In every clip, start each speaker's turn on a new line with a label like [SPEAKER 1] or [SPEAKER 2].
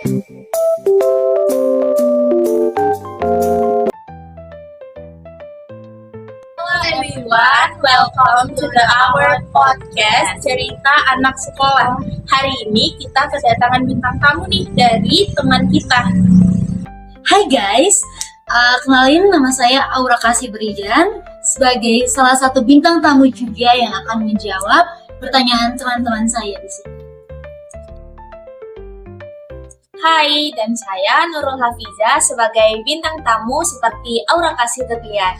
[SPEAKER 1] Hello everyone, welcome to our podcast Cerita Anak Sekolah. Hari ini kita kedatangan bintang tamu nih dari teman kita.
[SPEAKER 2] Hai guys, kenalin nama saya Aura Kasih Berijan sebagai salah satu bintang tamu juga yang akan menjawab pertanyaan teman-teman saya di sini.
[SPEAKER 3] Hai, dan saya Nurul Hafiza sebagai bintang tamu seperti Aura Kasih Berijan.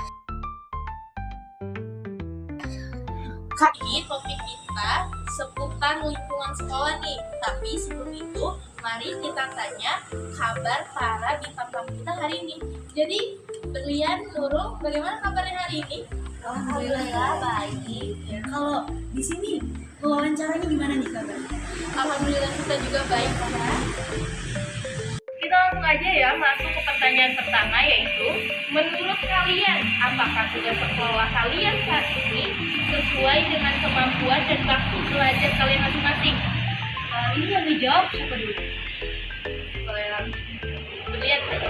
[SPEAKER 1] Kali ini topik kita seputar lingkungan sekolah nih. Tapi sebelum itu, mari kita tanya kabar para bintang tamu kita hari ini. Jadi, Berlian, Nurul, bagaimana kabarnya hari ini?
[SPEAKER 2] Alhamdulillah baik. Ya, kalau di sini wawancaranya gimana nih kabarnya?
[SPEAKER 1] Alhamdulillah kita juga baik, kan? Kita langsung aja ya masuk ke pertanyaan pertama, yaitu menurut kalian, apakah tugas sekolah kalian saat ini sesuai dengan kemampuan dan waktu belajar kalian masing-masing?
[SPEAKER 2] Ini yang dijawab siapa dulu?
[SPEAKER 1] Boleh langsung Berlian saja.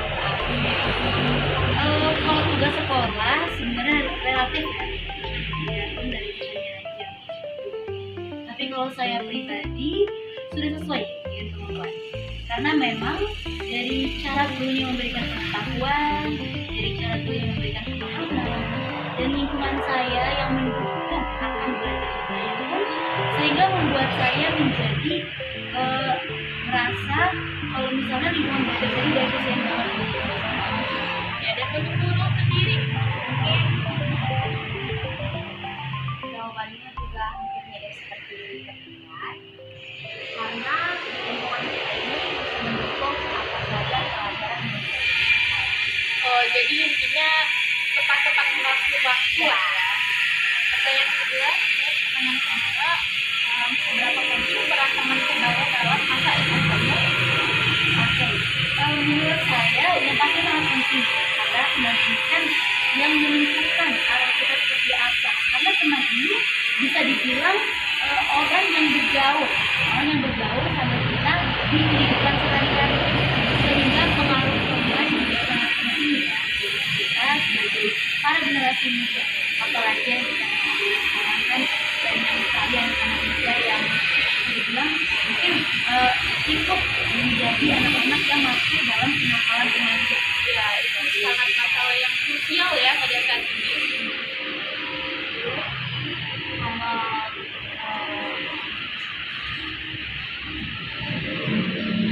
[SPEAKER 2] Kalau tugas sekolah sebenarnya relatif ya, tergantung dari kitanya aja. Tapi kalau saya pribadi sudah sesuai dengan kemampuan. Karena memang dari cara gurunya memberikan pengetahuan, dari cara gurunya memberikan pemahaman, dan lingkungan saya yang mendukung akan belajar saya pun, sehingga membuat saya menjadi merasa kalau misalnya lingkungan belajar saya tidak efisien banget.
[SPEAKER 1] Ya, dan untuk guru sendiri, mungkin
[SPEAKER 3] Jawabannya juga hampir mirip seperti Berlian, karena lingkungan kita ini mendukung apa saja pelajaran.
[SPEAKER 1] jadi intinya tepat-tepat waktu ya. Pertanyaan kedua,
[SPEAKER 3] Pertanyaan kedua, seberapa penting peran teman sebaya dalam masa SMA? Oke, menurut saya yang pasti sangat penting karena teman ini kan yang menentukan arah kita seperti apa. Karena teman ini bisa dibilang orang yang bergaul sama kita di kehidupan sehari-hari, sehingga pengaruh teman juga sangat penting ya buat kita sebagai para generasi muda. Apalagi yang kita sekarang kan banyak sekali anak-anak muda yang dibilang mungkin ikut menjadi anak-anak yang masuk dalam kenakalan remaja.
[SPEAKER 1] ya itu sangat masalah yang krusial ya pada saat ini.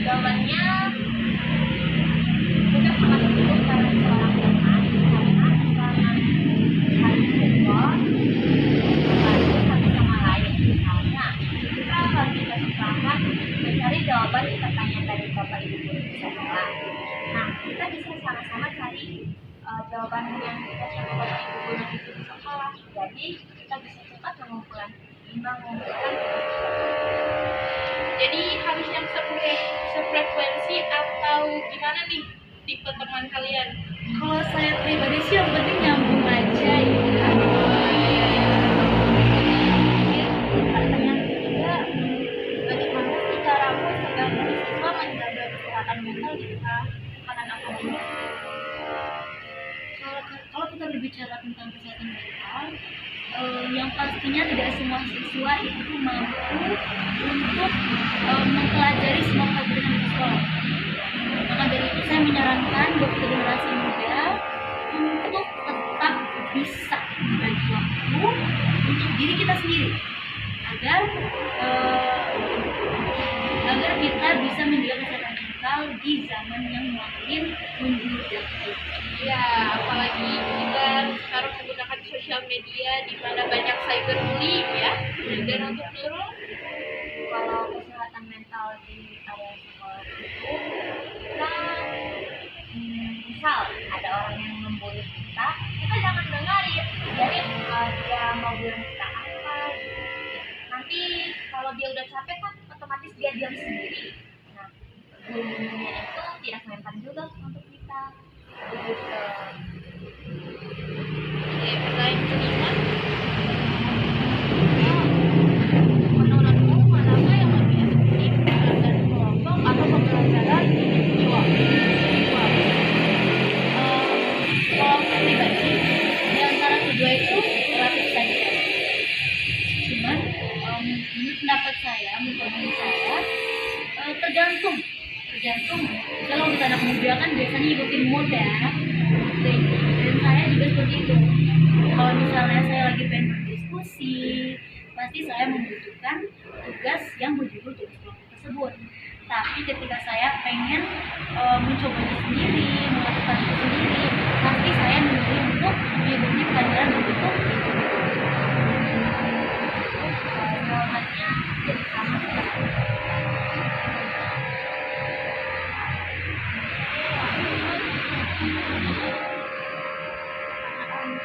[SPEAKER 3] Jawabannya sudah sangat penting karena seorang teman karena sangat saling support, membantu satu sama lain. Misalnya kita lagi kesusahan mencari jawaban di pertanyaan dari bapak ibu guru di sekolah. Nah, kita bisa sama-sama cari jawaban yang kita cari bapak ibu guru di sekolah. Jadi kita bisa cepat mengumpulkan
[SPEAKER 1] Jadi harus yang sefrekuensi atau gimana nih tipe teman kalian?
[SPEAKER 2] Kalau saya pribadi sih yang penting nyambung aja ya.
[SPEAKER 3] Pertanyaan ketiga, bagaimana sih caramu sebagai siswa menjaga kesehatan mental di tekanan akademik?
[SPEAKER 2] Kalau kita berbicara tentang kesehatan mental, yang pastinya tidak semua siswa itu mampu untuk mempelajari semua pelajaran di sekolah. Maka dari itu saya menyarankan buat generasi muda untuk tetap bisa membagi waktu untuk diri kita sendiri agar kita bisa menjaga kesehatan mental di zaman yang makin menjurus.
[SPEAKER 1] Ya, apalagi kita sekarang menggunakan sosial media di mana banyak cyberbullying ya. Dan untuk Nurul,
[SPEAKER 3] Kalau kesehatan mental di area sekolah itu kita misal ada orang yang membuli kita jangan dengarin, biarin dia mau bilang kita apa gitu. Nanti kalau dia udah capek kan otomatis dia diam sendiri. Nah, gurunya itu tidak mempan juga untuk kita begitu.
[SPEAKER 1] Oke, pertanyaan kelima,
[SPEAKER 3] Menurutmu manakah yang lebih efektif, pembelajaran kelompok atau pembelajaran
[SPEAKER 2] menurut pendapat saya, tergantung. Kalau untuk anak muda kan biasanya ikutin mood ya. Dan saya juga seperti itu. Kalau misalnya saya lagi pengen berdiskusi, pasti saya membutuhkan tugas yang berjudul tugas kelompok tersebut. Tapi ketika saya pengen mencobanya sendiri, melakukan itu sendiri, pasti saya memilih untuk mengikuti pelajaran berbentuk jawabannya jadi sama.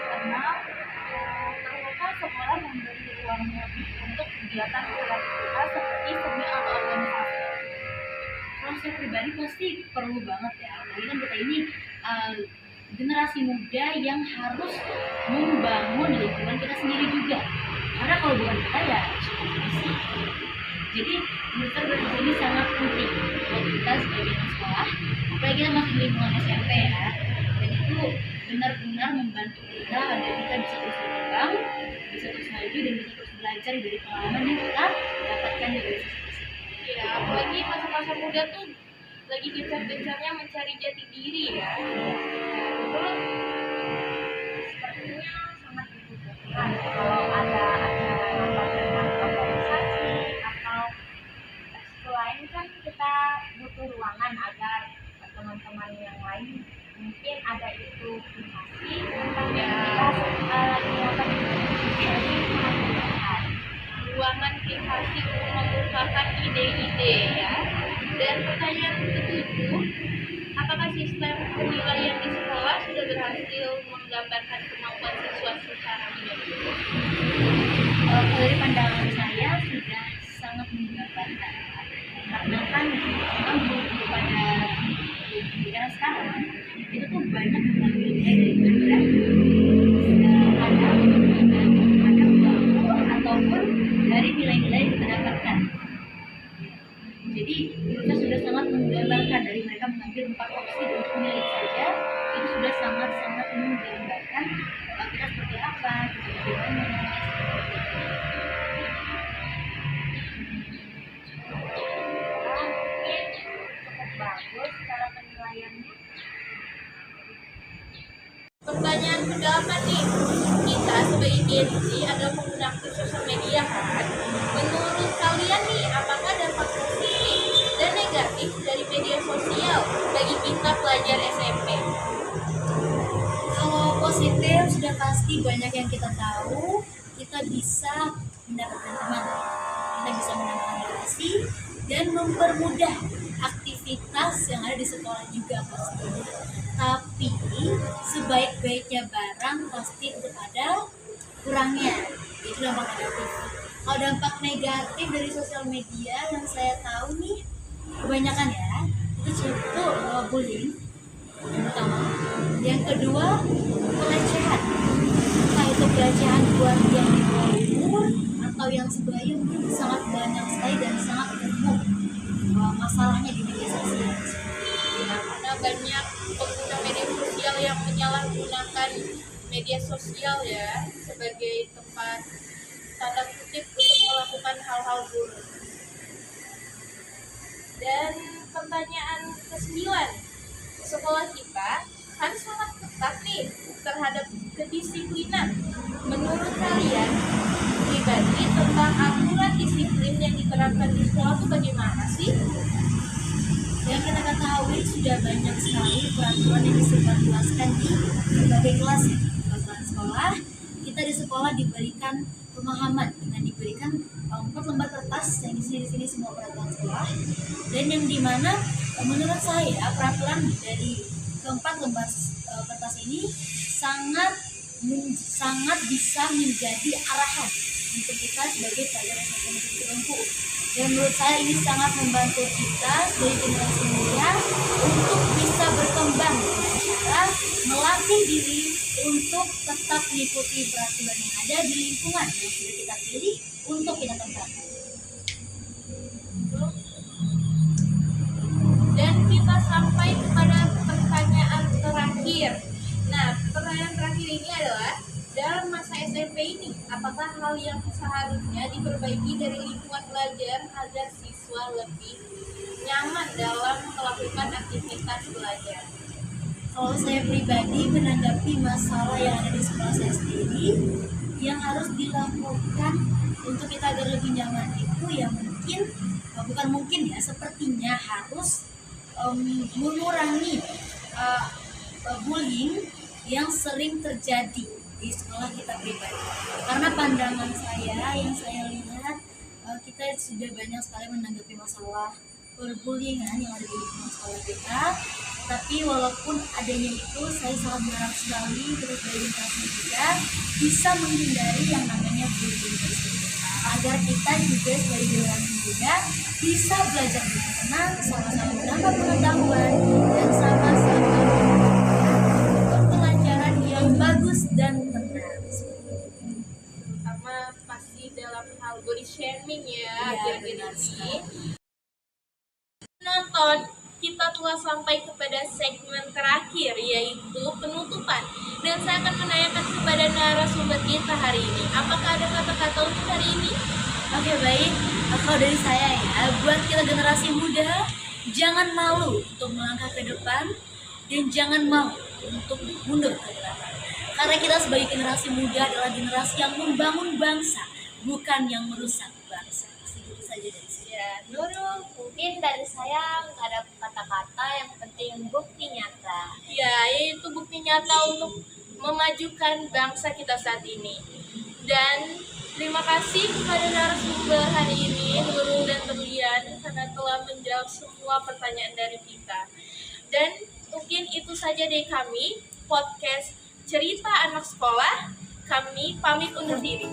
[SPEAKER 3] Karena sekolah memberi uang lebih untuk kegiatan kreativitas seperti seni atau organisasi.
[SPEAKER 2] Kalau saya pribadi pasti perlu banget ya. Apalagi kan kita ini generasi muda yang harus membangun lingkungan kita sendiri juga. Karena kalau bukan kita ya sih. Jadi menurut saya ini sangat penting buat kita sebagai anak sekolah. Apalagi kita masih di lingkungan SMP ya. Dan itu benar-benar membantu kita agar kita bisa terus berkembang, bisa terus maju dan bisa terus belajar dari pengalaman yang kita dapatkan dari sisi.
[SPEAKER 1] Ya, apalagi masa-masa muda tuh lagi gencar-gencarnya mencari jati diri ya. Terus
[SPEAKER 3] Sepertinya sangat dibutuhkan kalau ada acara dengan organisasi atau ekskul lain kan kita butuh ruangan agar teman-teman yang lain mungkin ada itu privasi tentang lagi apa
[SPEAKER 1] ruangan privasi untuk mengungkapkan ide-ide ya. Dan pertanyaan ketujuh, apakah sistem penilaian di sekolah sudah berhasil menggambarkan kemampuan siswa secara menyeluruh?
[SPEAKER 2] Dari pandangan saya sudah sangat menggambarkan, karena kan memang guru pada era sekarang itu tuh banyak mengambil nilai ada buku ataupun dari nilai-nilai yang kita dapatkan. Jadi kita sudah sangat menggambarkan dari mereka mengambil 4 opsi untuk memilih saja, itu sudah sangat-sangat menggambarkan kita seperti apa, kita bagaimana.
[SPEAKER 3] cukup bagus cara penilaiannya.
[SPEAKER 1] Pertanyaan ke-8 nih, kita sebagai Gen Z adalah pengguna aktif sosial media kan? Menurut kalian nih, apakah dampak positif dan negatif dari media sosial bagi kita pelajar SMP?
[SPEAKER 2] Kalau positif sudah pasti banyak yang kita tahu, kita bisa mendapatkan teman, kita bisa menambah relasi dan mempermudah aktivitas yang ada di sekolah juga pastinya. Tapi sebaik-baiknya barang pasti tetap ada kurangnya, itu dampak negatif. Kalau dampak negatif dari sosial media yang saya tahu nih kebanyakan ya itu bullying yang pertama, yang kedua pelecehan, entah itu pelecehan buat yang di bawah umur atau yang sebaya, mungkin sangat banyak sekali dan sangat umum masalahnya di media sosial.
[SPEAKER 1] Ya, karena banyak pengguna media sosial yang menyalahgunakan media sosial ya sebagai tempat tanda kutip untuk melakukan hal-hal buruk. Dan pertanyaan ke-9, sekolah kita kan sangat ketat nih terhadap kedisiplinan. Menurut kalian pribadi tentang aturan disiplin yang diterapkan di sekolah itu bagaimana sih?
[SPEAKER 2] Yang kita ketahui sudah banyak sekali peraturan yang disebarluaskan di berbagai kelas ya. Peraturan sekolah, kita di sekolah diberikan pemahaman dengan diberikan 4 lembar kertas yang di sini semua peraturan sekolah, dan yang dimana menurut saya peraturan dari keempat lembar kertas ini sangat bisa menjadi arahan untuk kita sebagai pelajar SMP Negeri. Dan menurut saya ini sangat membantu kita sebagai generasi muda untuk bisa berkembang dengan cara melatih diri untuk tetap mengikuti peraturan yang ada di lingkungan yang sudah kita pilih untuk kita tempatkan.
[SPEAKER 1] Dan kita sampai kepada pertanyaan terakhir. Nah, pertanyaan terakhir ini adalah dalam masa SMP ini, apakah hal yang seharusnya diperbaiki dari lingkungan belajar agar siswa lebih nyaman dalam melakukan aktivitas belajar?
[SPEAKER 2] Kalau saya pribadi menanggapi masalah yang ada di sekolah saya sendiri, yang harus dilakukan untuk kita agar lebih nyaman itu ya mungkin, bukan mungkin ya, sepertinya harus mengurangi bullying yang sering terjadi di sekolah kita pribadi. Karena pandangan saya yang saya lihat, kita sudah banyak sekali menanggapi masalah perbullyingan yang ada di lingkungan sekolah kita. Tapi walaupun adanya itu, saya sangat berharap sekali terus dari generasi juga bisa menghindari yang namanya bullying tersebut, agar kita juga sebagai generasi muda bisa belajar dengan tenang, sama-sama menambah pengetahuan dan sama-sama pelajaran yang bagus dan tenang.
[SPEAKER 1] Terutama pasti dalam hal body shaming ya,
[SPEAKER 2] Iya,
[SPEAKER 1] akhir-akhir
[SPEAKER 2] benar
[SPEAKER 1] ini.
[SPEAKER 2] sekali.
[SPEAKER 1] Nonton, kita telah sampai kepada segmen terakhir, yaitu penutupan. Dan saya akan menanyakan kepada narasumber kita hari ini, apakah ada kata-kata untuk hari ini?
[SPEAKER 2] Oke, baik. Kalau dari saya ya, buat kita generasi muda, jangan malu untuk melangkah ke depan dan jangan mau untuk mundur ke belakang. Karena kita sebagai generasi muda adalah generasi yang membangun bangsa, bukan yang merusak bangsa. Segitu saja dari saya.
[SPEAKER 3] Ya, Nurul, mungkin dari saya nggak ada kata-kata, yang penting bukti nyata.
[SPEAKER 1] Ya, yaitu bukti nyata untuk memajukan bangsa kita saat ini. Dan terima kasih kepada narasumber hari ini, Nurul dan Terlian, karena telah menjawab semua pertanyaan dari kita. Dan mungkin itu saja dari kami, podcast Cerita Anak Sekolah. Kami pamit undur diri.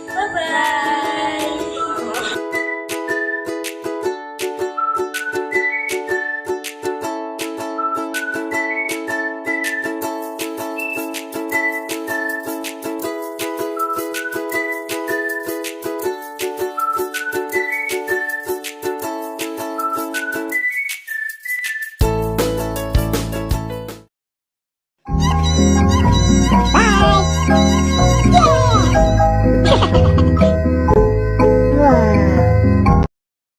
[SPEAKER 2] Bye-bye.